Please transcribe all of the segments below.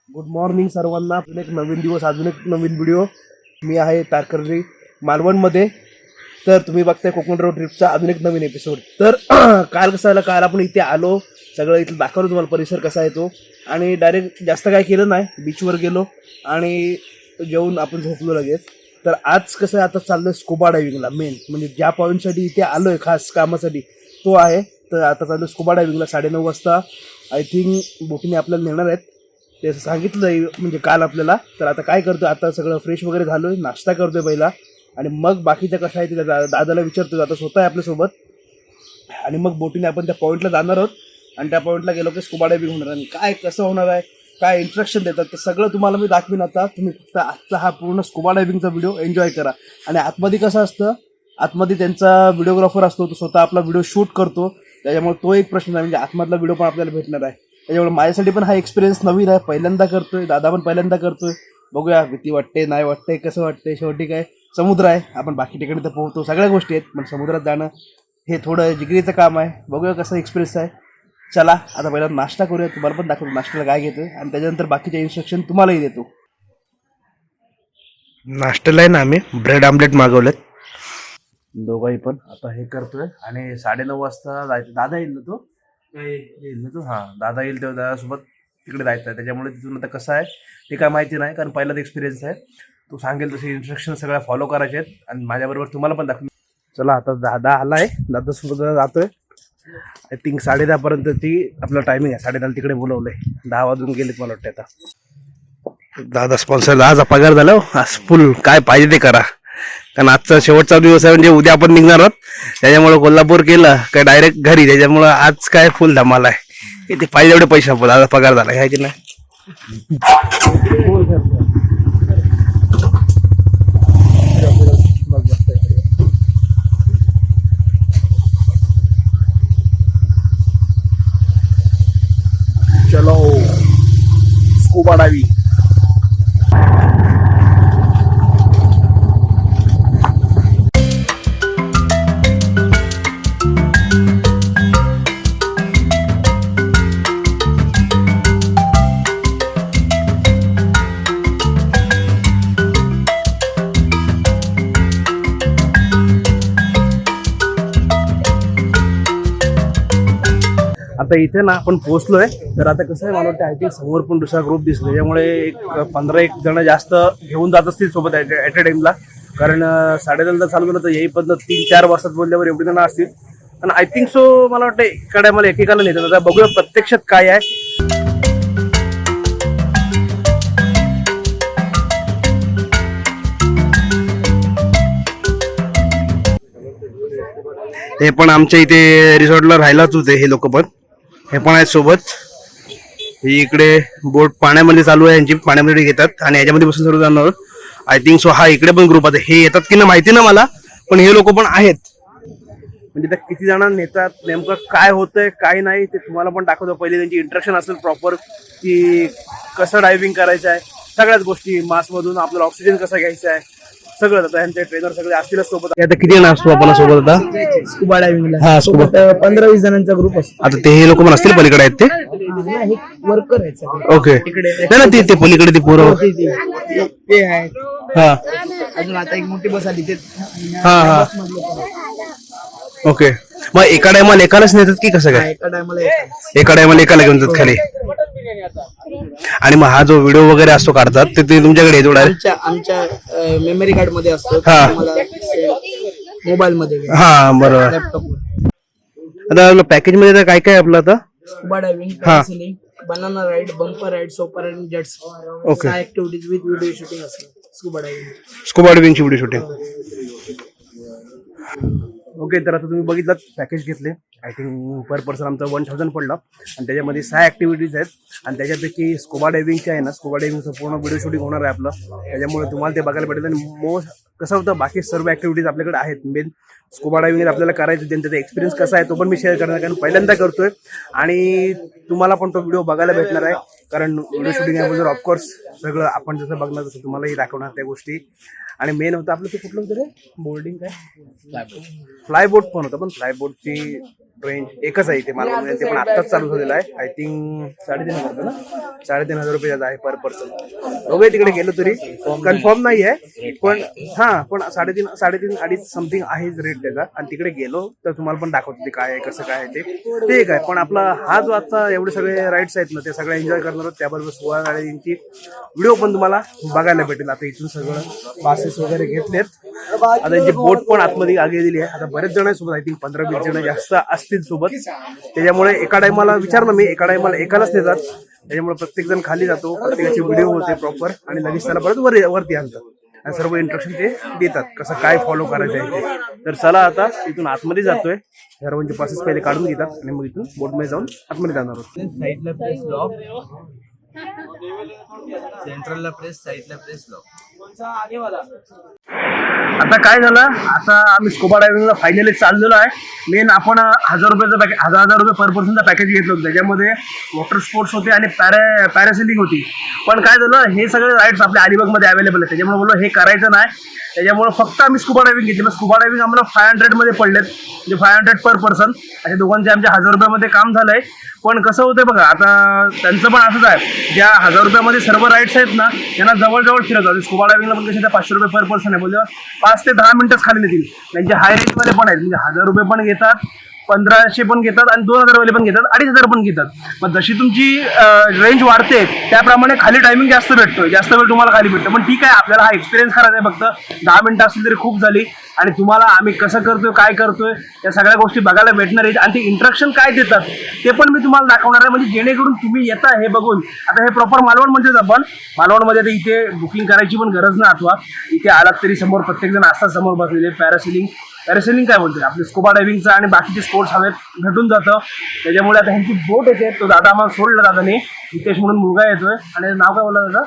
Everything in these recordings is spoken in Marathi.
गुड मॉर्निंग सर्वांना. अजून एक नवीन दिवस, अजून एक नवीन व्हिडिओ. मी आहे तारकर्ली मालवणमध्ये. तर तुम्ही बघताय कोकण रोड ट्रिपचा अजून एक नवीन एपिसोड. तर काल कसं झालं, काल आपण इथे आलो, सगळं इथं दाखवलं तुम्हाला परिसर कसा आहे तो. आणि डायरेक्ट जास्त काय केलं नाही, बीचवर गेलो आणि जेवून आपण झोपलो लगेच. तर आज कसं आहे, आता चाललं स्कुबा डायव्हिंगला. मेन म्हणजे ज्या पॉईंटसाठी इथे आलो आहे खास कामासाठी तो आहे. तर आता चाललं स्कुबा डायव्हिंगला. 9:30 वाजता आय थिंक बोटीने आपल्याला नेणार आहेत, ते सांगितलं आहे म्हणजे काल आपल्याला. तर आता काय करतो, आता सगळं फ्रेश वगैरे झालो आहे, नाश्ता करतोय पहिला आणि मग बाकीच्या कशा आहे ते दादाला विचारतो. आता स्वतः आहे आपल्यासोबत आणि मग बोटीने आपण त्या पॉईंटला जाणार आहोत. आणि त्या पॉईंटला गेलो की स्कुबा डायव्हिंग होणार आणि काय कसं होणार आहे, काय इन्स्ट्रक्शन देतात ते सगळं तुम्हाला मी दाखवीन. आता तुम्ही फक्त आजचा हा पूर्ण स्कुबा डायव्हिंगचा व्हिडिओ एन्जॉय करा. आणि आतमध्ये कसं असतं, आतमध्ये त्यांचा व्हिडिओग्राफर असतो, तो स्वतः आपला व्हिडिओ शूट करतो. त्याच्यामुळे तो एक प्रश्न आहे, म्हणजे आतमधला व्हिडिओ पण आपल्याला भेटणार आहे. त्याच्यामुळे माझ्यासाठी पण हा एक्सपिरियन्स नवीन आहे, पहिल्यांदा करतोय, दादा पण पहिल्यांदा करतोय. बघूया भीती वाटते नाही वाटते कसं वाटते. शेवटी काय समुद्र आहे, आपण बाकी ठिकाणी तर पोहतो, सगळ्या गोष्टी आहेत, पण समुद्रात जाणं हे थोडं जिगरीचं काम आहे. बघूया कसं एक्सपिरियन्स आहे. चला आता पहिला नाश्ता करूया, तुम्हाला पण दाखवतो नाश्त्याला काय घेतोय आणि त्याच्यानंतर बाकीचे इन्स्ट्रक्शन तुम्हालाही देतो. नाश्त्याला आहे ना आम्ही ब्रेड आमलेट मागवलेत दोघंही पण. आता हे करतोय आणि 9:30 वाजता जायचं. दादा येईल ना तो, येईल ना तो, हां दादा येईल तेव्हा दादासोबत तिकडे जायचं आहे. त्याच्यामुळे तिथून आता कसं आहे ते काय माहिती नाही, कारण पहिलाच एक्सपिरियन्स आहे. तो सांगेल तसे इन्स्ट्रक्शन सगळ्या फॉलो करायचे आहेत आणि माझ्याबरोबर तुम्हाला पण दाखवून. चला आता दादा आला आहे, दादासोबत जातोय. आय थिंक 10:30 पर्यंत ती आपलं टायमिंग आहे. 10:30 तिकडे बोलवलंय, 10 वाजून गेलेत मला वाटतं. आता दादा स्पॉन्सर, आज पगार झाला आज फुल, काय पाहिजे ते करा. कारण आजचा शेवटचा दिवस आहे, म्हणजे उद्या आपण निघणार आहोत. त्याच्यामुळे कोल्हापूर केलं काय डायरेक्ट घरी. त्याच्यामुळं आज काय फुल धमाल आहे. ते पाहिजे एवढे पैसे आपण दादा पगार झाला आहे की नाही. चलो स्कूबा डायव्हिंग. आता इथे ना आपण पोहोचलोय. तर आता कसं आहे, मला वाटतं आय थिंक समोर पण दुसरा ग्रुप दिसतो, त्याच्यामुळे एक 15-1 जण जास्त घेऊन जात असतील सोबत ॲट अ टाइमला. कारण 10:30 चालू केलं तर येईपर्यंत 3-4 वाजता बोलल्यावर एवढी जण असतील. आणि आय थिंक सो मला वाटतं एका मला एकेकाला नेतात. आता बघूया प्रत्यक्षात काय आहे. हे पण आमच्या इथे रिसॉर्टला राहायलाच होते हे लोक पण, हे पण आहेत सोबत. ही इकडे बोट पाण्यामध्ये चालू आहे, यांची पाण्यामध्ये घेतात आणि याच्यामध्ये बसून सर्व जाणार. आय थिंक सो हा इकडे पण ग्रुप आहे. हे येतात की नाही माहिती ना मला, पण हे लोक पण आहेत. म्हणजे त्या किती जण नेतात, नेमकं काय होतंय काय नाही ते तुम्हाला पण दाखवतो. पहिले त्यांची इंस्ट्रक्शन असेल प्रॉपर, की कसं डायव्हिंग करायचं आहे, सगळ्याच गोष्टी, मास्कमधून आपल्याला ऑक्सिजन कसा घ्यायचा आहे, सगळं. आता यांचे ट्रेनर सगळे असतीलच सोबत. आता किती जण असतो आपण सोबत आता स्कुबा डायव्हिंगला? हा स्कुबा 15-20 जणांचा ग्रुप असतो. आता ते हे लोक पण असतील पलीकडे आहेत ते. वर्कर आहेत सगळे. ओके, नाही ना ते पलीकडे ते पोरं ते आहे. हा अजून आता एक मोठी बस आली ते. हा हा ओके. मग एका टायमाला एकालाच नेतात की कसं काय? एका टायमाला एका टायमाला एकाला घेऊन जातात खाली. आणि मग हा जो व्हिडिओ वगैरे असतो काढतात ते तुमच्याकडे येतो डायरेक्ट? आमच्या मेमरी कार्ड मध्ये असतो, मोबाईल मध्ये, हा बरोबर. लॅपटॉपवर. आता पॅकेज मध्ये काय काय आपलं आता? Scuba diving, parasailing, banana ride, bumper ride, sofa ride, jets. Okay. 6 activities with video shooting असते स्कुबा डायव्हिंग. स्कुबा डायव्हिंगची व्हिडिओ शूटिंग. ओके, तर आता तुम्ही बघितलं पॅकेज घेतले. आय थिंक पर पर्सन आमचा 1000 पडला आणि त्याच्यामध्ये 6 ॲक्टिव्हिटीज आहेत. आणि त्याच्यापैकी स्कुबा डायव्हिंगचे आहे ना, स्कुबा डायव्हिंगचं पूर्ण व्हिडिओ शूटिंग होणार आहे आपलं. त्याच्यामुळे तुम्हाला ते बघायला भेटेल. आणि मोस्ट कसं होतं, बाकी सर्व ॲक्टिव्हिटीज आपल्याकडे आहेत. मेन स्कुबा डायव्हिंग आपल्याला करायचं, त्यांचा एक्सपिरियन्स कसा आहे तो पण मी शेअर करणार, कारण पहिल्यांदा करतोय आणि तुम्हाला पण तो व्हिडिओ बघायला भेटणार आहे. कारण व्हिडिओ शूटिंग आहे ऑफकोर्स सगळं आपण जसं बघणार तसं तुम्हालाही दाखवणार त्या गोष्टी. आणि मेन होतं आपलं ते कुठलं होतं रे, बोर्डिंग काय, फ्लायबोट पण होतं. पण फ्लायबोटची रेंज एकच आहे इथे मालवण, ते पण आत्ताच चालू झालेलं आहे. आय थिंक 3,500 ना, 3,500 रुपये आहे पर पर्सन. दोघे तिकडे गेलो तरी कन्फर्म नाही आहे, पण हा पण 3.5 अडीच समथिंग आहे रेट त्याचा. आणि तिकडे गेलो तर तुम्हाला पण दाखवतो ते काय आहे कसं काय आहे ते एक आहे. पण आपला हा जो आता एवढे सगळे राईड्स आहेत ना ते सगळे एन्जॉय करणार आहोत. त्याबरोबर 16 गाड्यांची व्हिडिओ पण तुम्हाला बघायला भेटेल. आता इथून सगळं पासेस वगैरे घेतलेत. आता त्यांची बोट पण आतमध्ये आगे दिली आहे. आता बरेच जण सोबत, आय थिंक 15-20 जण जास्त असतील सोबत. त्याच्यामुळे एका टायमाला विचारलं मी, एका टायमाला एकालाच नेतात. त्याच्यामुळे प्रत्येक जण खाली जातो, प्रत्येकाची व्हिडिओ होते प्रॉपर आणि लगेच त्याला परत वरती आणतात आणि सर्व इंस्ट्रक्शन ते देतात कसं काय फॉलो करायचं आहे ते. तर चला आता इथून आतमध्ये जातोय. सर्वांचे पासेस पहिले काढून घेतात आणि मग इथून बोटमध्ये जाऊन आतमध्ये जाणार आहोत. साईडला प्रेस लॉक, सेंट्रलला प्रेस, साईडला प्रेस लॉक. आता काय झालं, आता आम्ही स्कुबा डायव्हिंगला फायनली चाललेलो आहे. मेन आपण 1,000 रुपयाचं पॅकेज, 1,000 रुपये पर पर्सनचं पॅकेज घेतलं होतं. त्याच्यामध्ये वॉटर स्पोर्ट्स होते आणि पॅरासेलिंग होती. पण काय झालं, हे सगळे राईड्स आपल्या अलिबागमध्ये अवेलेबल आहेत. त्याच्यामुळे बोललो हे करायचं नाही. त्याच्यामुळे फक्त आम्ही स्कुबा डायव्हिंग घेतली. स्कुबा डायव्हिंग आम्हाला 500 मध्ये पडलेत, म्हणजे 500 पर पर्सन. अशा दोघांचे आमच्या 1,000 रुपयामध्ये काम झालंय. पण कसं होतंय बघा, आता त्यांचं पण असंच आहे, ज्या 1,000 रुपयामध्ये सर्व राईड्स आहेत ना त्यांना जवळजवळ फिरवतात. स्कुबा डायव्हिंगला पण कसे 500 रुपये पर पर्सन आहे, बोलले 5 ते 10 मिनिटच खाली नेतील. त्यांचे हाय रेंजमध्ये पण आहेत, म्हणजे 1,000 रुपये पण घेतात, 1,500 पण घेतात आणि 2,000 वाले पण घेतात, 2,500 पण घेतात. मग जशी तुमची रेंज वाढते त्याप्रमाणे खाली टायमिंग जास्त भेटतोय, जास्त वेळ तुम्हाला खाली भेटतो. पण ठीक आहे, आपल्याला हा एक्सपिरियन्स करायचा आहे. फक्त 10 मिनिटं असली तरी खूप झाली. आणि तुम्हाला आम्ही कसं करतोय, काय करतोय, या सगळ्या गोष्टी बघायला भेटणार आहेत. आणि ते इंस्ट्रक्शन काय देतात ते पण मी तुम्हाला दाखवणार आहे, म्हणजे जेणेकरून तुम्ही येता हे बघून. आता हे प्रॉपर मालवणमध्येच, आपण मालवणमध्ये तर इथे बुकिंग करायची पण गरज नाही. अथवा इथे आलात तरी समोर प्रत्येक जण असतात समोर बसलेले. पॅरासेलिंग काय बोलते, आपले स्कुबा डायव्हिंगचं आणि बाकीचे स्पोर्ट्स हवेत भेटून जातं. त्याच्यामुळे आता ह्यांची बोट येते. तो दादा आम्हाला सोडला, दादाने हितेश म्हणून मुलगा येतोय. आणि नाव काय बोलला दादा,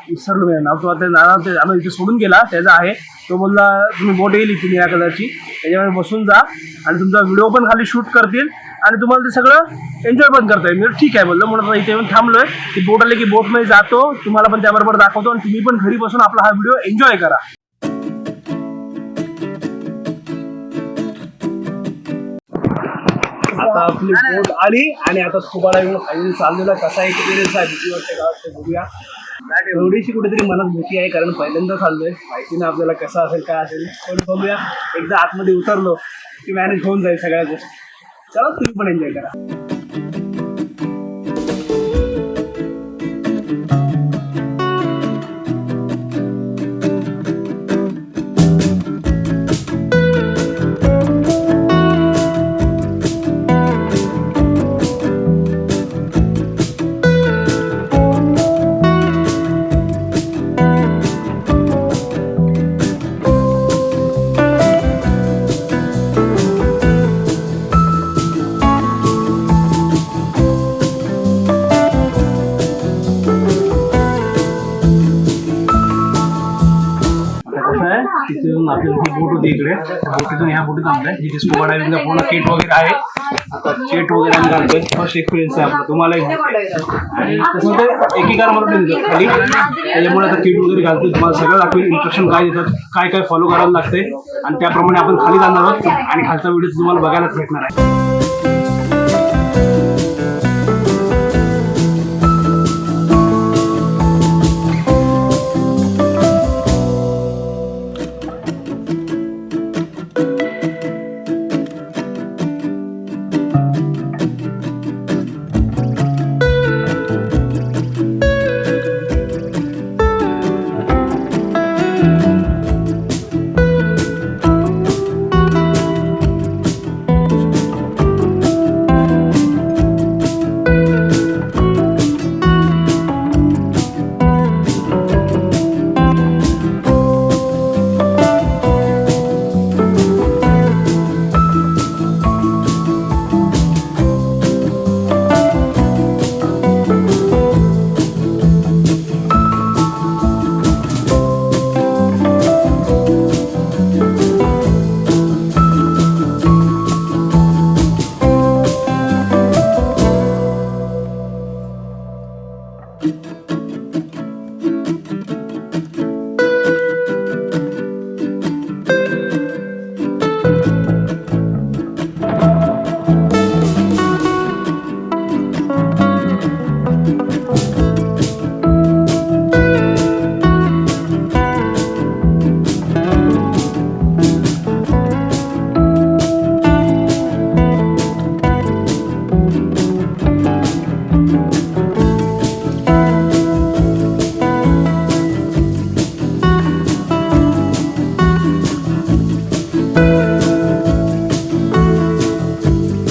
विसरलो मी नाव. तो आता दादा ते आम्ही इथे सोडून गेला, त्याचा आहे. तो बोलला तुम्ही बोट येईल इथे निळ्या कलरची, त्याच्यामध्ये बसून जा आणि तुमचा व्हिडिओ पण खाली शूट करतील आणि तुम्हाला ते सगळं एन्जॉय पण करता येईल. मी ठीक आहे बोललो, म्हणून इथे येऊन थांबलोय. ती बोट आली की बोटमध्ये जातो, तुम्हाला पण त्याबरोबर दाखवतो आणि तुम्ही पण घरी बसून आपला हा व्हिडिओ एन्जॉय करा. आता आपली बोट आली आणि आता स्कुबा डायव्हिंग फायनली चाललेला. कसा एक्सपिरियन्स आहे, भीती वाटते का वाटते बघूया. थोडीशी कुठेतरी मनात भीती आहे, कारण पहिल्यांदा चाललोय, माहिती नाही आपल्याला कसं असेल काय असेल. पण बघूया, एकदा आतमध्ये उतरलो की मॅनेज होऊन जाईल सगळ्या गोष्टी. चला तुम्ही पण एन्जॉय करा. तिथून आपल्याला ही बोट होती इकडे, बोटीतून ह्या बोटीत आणलाय, जिथे स्कुबा डायव्हिंगचा पूर्ण किट वगैरे आहे. आता किट वगैरे आम्ही घालतोय. फर्स्ट एक्सपिरियन्स आहे आपला, तुम्हालाही आणि तसं ते एकेकार मला देतात खाली. त्याच्यामुळे आता किट वगैरे घालतोय, तुम्हाला सगळं दाखवेल इंस्ट्रक्शन काय देतात, काय काय फॉलो करायला लागते आणि त्याप्रमाणे आपण खाली जाणार आहोत. आणि खालचा व्हिडिओ तुम्हाला बघायलाच भेटणार आहे.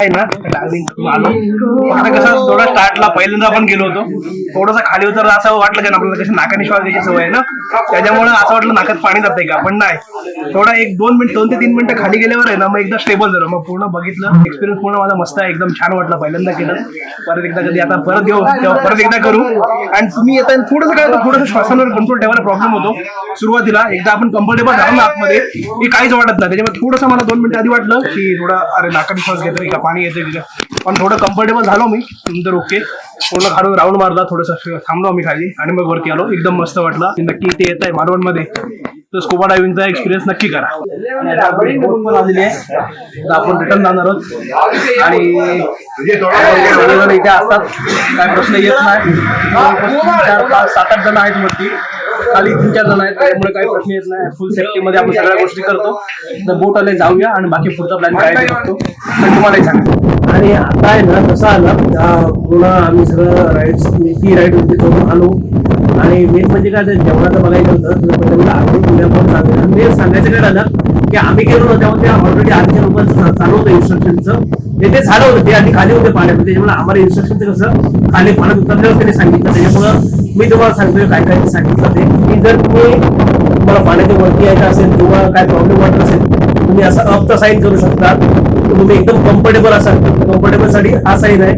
आहे ना आलो आता कसं थोडा स्टार्टला पहिल्यांदा आपण गेलो होतो थोडंसं खाली उतर असं वाटलं का आपल्याला कशी नाकाने श्वास घ्यायची सवय आहे ना त्याच्यामुळे असं वाटलं नाकात पाणी जातंय का पण नाही थोडा 2 ते 3 मिनिटं खाली गेल्यावर आहे ना मग एकदा स्टेबल झालं मग पूर्ण बघितलं एक्सपिरियन्स पूर्ण माझा मस्त आहे एकदम छान वाटलं पहिल्यांदा केलं परत एकदा कधी आता परत येऊ तेव्हा परत एकदा करू आणि तुम्ही येता थोडंसं काय थोडंसं श्वासांवर कंट्रोल ठेवायला प्रॉब्लेम होतो सुरुवातीला एकदा आपण कम्फर्टेबल झालो ना आतमध्ये की काहीच वाटत नाही त्याच्यामुळे थोडंसं मला 2 मिनिटं आधी वाटलं की थोडा अरे नाकाने श्वास घेतोय का पाणी येतोय का पण थोडं कम्फर्टेबल झालो मी नंतर ओके पूर्ण खालून राऊंड मारला थोडंसं थांबलो आम्ही खाली आणि मग वरती आलो एकदम मस्त वाटलं नक्की इथे येत आहे मालवणमध्ये तर स्कुबा डायव्हिंगचा एक्सपिरियन्स नक्की करा पण आलेली आहे तर आपण रिटर्न जाणार आहोत आणि सगळेजण इथे असतात काय प्रश्न येत नाही 7-8 जण आहेत वरती खाली 3-4 जण आहेत त्यामुळे काही प्रश्न येत नाही फुल सेफ्टी मध्ये आपण सगळ्या गोष्टी करतो तर बोट आले जाऊया आणि बाकी पुढचा प्लॅन काय बघतो पण तुम्हालाही सांगा आणि आता आहे ना कसं आलं पूर्ण आम्ही सगळं राईड्स ती राईड होती करून आलो आणि मेन म्हणजे काय जेवणाचं बघायचं होतं तर आम्ही पुण्यामध्ये सांगितलं आणि मेन सांगायचं काय झालं की आम्ही गेलो ना तेव्हा त्या ऑलरेडी आधीच्या लोकांचं चालू होतं इन्स्ट्रक्शनचं ते झालं होतं ते आधी खाली होते पाण्यामध्ये त्याच्यामुळे आम्हाला इन्स्ट्रक्शनचं कसं खाली पाण्यात उतरल्यावर त्यांनी सांगितलं त्याच्यामुळं मी तुम्हाला सांगतोय काय काय सांगितलं ते की जर तुम्हाला पाण्याच्या वरती यायचं असेल किंवा काय प्रॉब्लेम वाटत असेल तुम्ही असं अपचा साईन करू शकता तुम्ही एकदम कम्फर्टेबल असाल कम्फर्टेबल साठी हा साईन आहे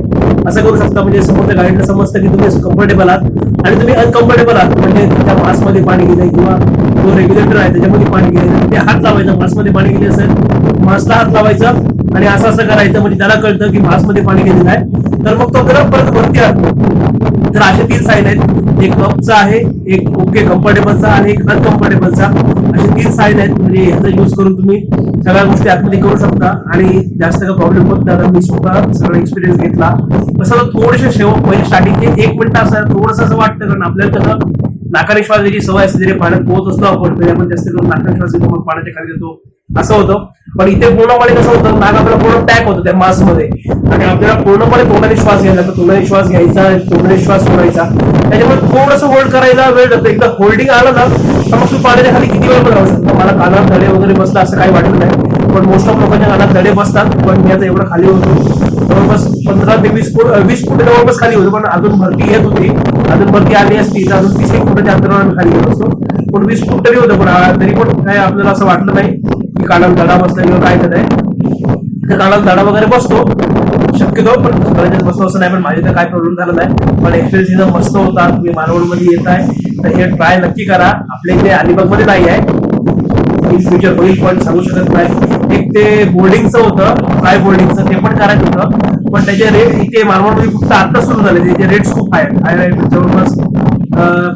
असं करू शकता म्हणजे समोरच्या गाईडला समजतं की तुम्ही कम्फर्टेबल आहात आणि तुम्ही अनकम्फर्टेबल आहात म्हणजे त्या मास्कमध्ये पाणी गेलंय किंवा जो रेग्युलेटर आहे त्याच्यामध्ये पाणी गेले ते हात लावायचा मास्कमध्ये पाणी गेले असेल मास्कला हात लावायचा आणि असं असं करायचं म्हणजे त्याला कळतं की मास्कमध्ये पाणी गेलेलं आहे तर मग तो गरम परत वरती आणतो तर असे 3 साईन आहेत एक अपचा आहे एक ओके कम्फर्टेबलचा आणि एक अनकम्फर्टेबलचा असे 3 साईन आहेत म्हणजे ह्याचा यूज करून तुम्ही सगळ्या गोष्टी आतमध्ये करू शकता आणि जास्त काही प्रॉब्लेम होत नाही मी स्वतः सगळा एक्सपिरियन्स घेतला कसं थोडेसे शेवट पहिले स्टार्टिंगचे 1 मिनिट असं थोडंसं असं वाटतं कारण आपल्याला कसं नाकाने श्वास घ्यायची सवय असते जरी पाण्यात पोहत असतो आपण तरी आपण जास्त करून नाकाने श्वास घेतो मग पाण्याच्या खाली घेतो असं होतं पण इथे पूर्णपणे कसं होतं नाक आपल्याला पूर्ण पॅक होतं त्या मास्क मध्ये आणि आपल्याला पूर्णपणे तोंडाने श्वास घ्यायला तर तोंडाने श्वास घ्यायचा तोंडाने श्वास सोडायचा त्याच्यामुळे थोडंसं होल्ड करायला वेळ जातो एकदा होल्डिंग आलं ना तर मग तुम्ही पाण्याच्या खाली किती वेळ पण राहू शकतो मला कानात धडे वगैरे बसला असं काही वाटत नाही पण मोस्ट ऑफ लोकांच्या कानात धडे बसतात पण मी आता एवढं खाली होतो जवळपास 15 ते 20 फूट जवळपास खाली होतो पण अजून भरती येत होती अजून भरती आली असती तर अजून 30 फुटाच्या अंतरावर आम्ही खाली गेलो असतो पण 20 फूट तरी होतं पण तरी पण काय आपल्याला असं वाटलं नाही की कानाला धडा बसला किंवा काय झालंय तर कानाला धडा वगैरे बसतो शक्यतो पण सगळ्यांच्याच बसतो असं नाही पण माझे तर काय प्रॉब्लेम झाला नाही पण एक्सपिरियन्स एकदम मस्त होता तुम्ही मालवणमध्ये येत आहे तर हे ट्राय नक्की करा आपल्या इथे अलिबागमध्ये नाही आहे इन फ्युचर होईल पण सांगू शकत नाही एक ते बोर्डिंगचं होतं फ्लाय बोर्डिंगचं ते पण करायचं होतं पण त्याचे रेट इथे मालवणमध्ये फक्त आता सुरू झाले त्याचे रेट्स खूप हाय जवळपास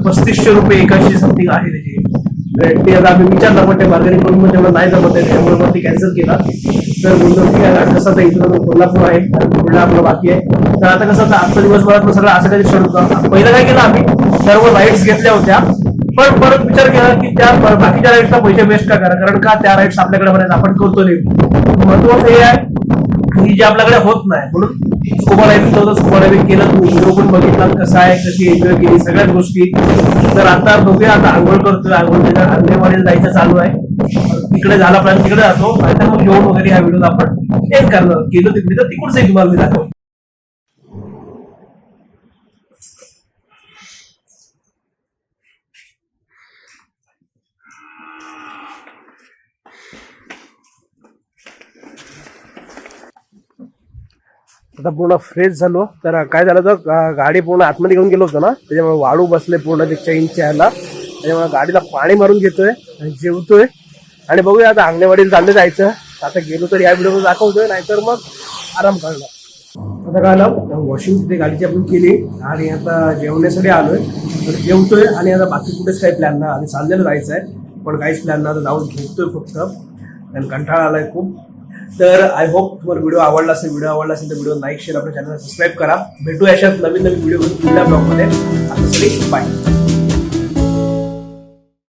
3500 रुपये 81 समथिंग आहे त्याची ते आता आम्ही विचारलं पण ते बार्गेनिंग करून पण तेवढं नाही जमत आहे त्यामुळे मग ते कॅन्सल केला तर बोललो ठीक आहे कसं आता इथं कोल्हापूर आहे पुढला आपलं बाकी आहे तर आता कसं आजचा दिवसभरात सगळं असं काही क्षण होतं पहिलं काय केलं आम्ही सर्व राईड्स घेतल्या होत्या पण परत विचार केला की त्या बाकीच्या राईड्सला पैसे वेस्ट का करा कारण का त्या राईड्स आपल्याकडे बनायचं आपण करतो नाही महत्वाचं हे आहे की जे आपल्याकडे होत नाही म्हणून स्कुबा डायव्हिंग होतं स्कुबा डायव्हिंग केलं तुम्ही व्हिडिओ पण बघितला कसं आहे कशी एन्जॉय केली सगळ्याच गोष्टी तर आता बघूया आता आंघोळ करतोय आंघोळ त्याच्या अंधेवाडीला जायचं चालू आहे तिकडे झाला प्लॅन तिकडे जातो आणि मग जेवण वगैरे ह्या व्हिडिओ आपण एंड करणार गेलो तिकडे तर तिकडचंही तुम्हाला मी दाखव आता पूर्ण फ्रेश झालो तर काय झालं तर गाडी पूर्ण आतमध्ये घेऊन गेलो होतो ना त्याच्यामुळे वाळू बसले पूर्ण ते चैनच्या ह्याला त्याच्यामुळे गाडीला पाणी मारून घेतोय आणि जेवतोय आणि बघूया आता अंगणवाडीला चालले जायचं आता गेलो तर या व्हिडिओ दाखवतोय नाहीतर मग आराम करणार आता काय वॉशिंग तिथे गाडीची आपण केली आणि आता जेवण्यासाठी आलोय तर जेवतोय आणि आता बाकी कुठेच काही प्लॅन नाही आणि चाललेलं जायचं आहे पण काहीच प्लॅन नाही आता जाऊन झोपतोय फक्त आणि कंटाळा आलाय खूप तर आय होप तुम्हाला व्हिडिओ आवडला असेल तर व्हिडिओ लाईक शेअर आपल्या चॅनलला सबस्क्राईब करा भेटू अशात नवीन व्हिडिओ पुढल्या ब्लॉगमध्ये आता बाय.